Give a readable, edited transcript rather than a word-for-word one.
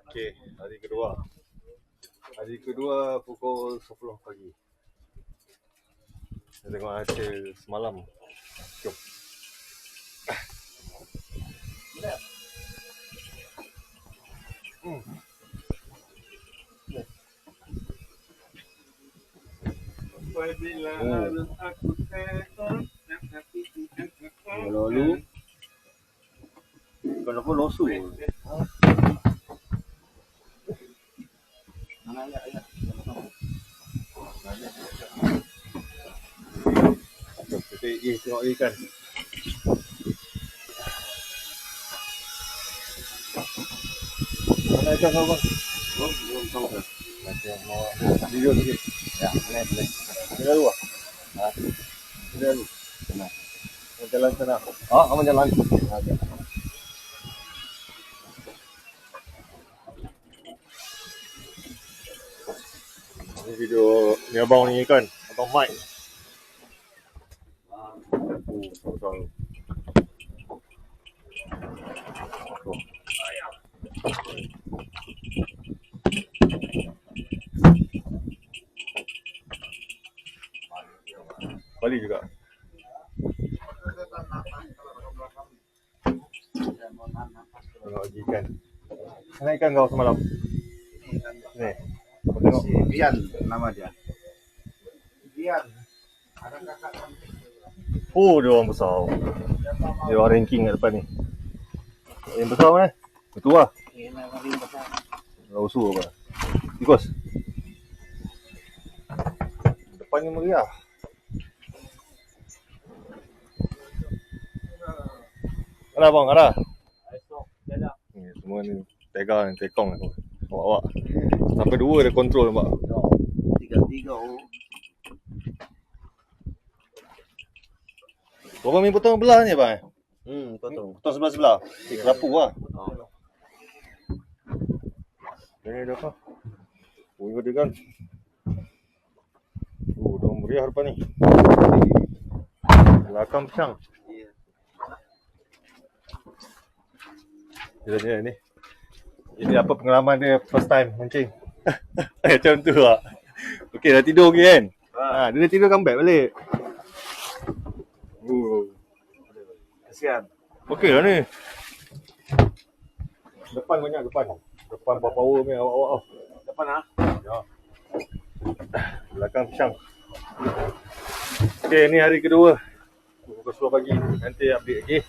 Okey, hari kedua. Hari kedua pukul 10 pagi. Kita tengok hasil semalam. Jom. Lalu kenapa losu? Kita tengok ikan. Mana ikan kau bang? Belum tahu kan. Macam mau video sikit. Ya, boleh. Ini dulu ah. Ini dulu. Nah. Jalan sana. Oh, kamu jalan. Okey. Ini video ni abang ni kan, abang Mike. Betul. Balik juga. Tengok lagi ikan. Mana ikan kau semalam? Ni. Kau tengok. Bian nama dia. Bian. Ada kakak cantik. Oh, dia orang besar. Dia orang ranking kat depan ni. Yang besar mana? Itu lah. Ini paling besar. Lausu apa? Tikus. Depannya meriah. Ada bang, ada? Ni semua ni tega ni tekong aku. Awak-awak. Sampai dua dia kontrol nampak. Tiga. Korang main potong belah ni bang? Potong. Potong sebelah-sebelah. Kelapu lah. Ini dah apa? Oh, dia kan. Oh, dah meriah depan ni. Belakang pisang. Dia ni. Ini apa pengalaman dia first time mancing. Macam tu lah. Okey, dah tidur ke kan? Dia dah tidur comeback balik. Kasihan. Okey lah ni. Depan banyak depan. Depan power ni awak-awak. Depan ah. Ya. Belakang pisang. Okey, ni hari kedua. Pukul 10 pagi. Nanti update lagi.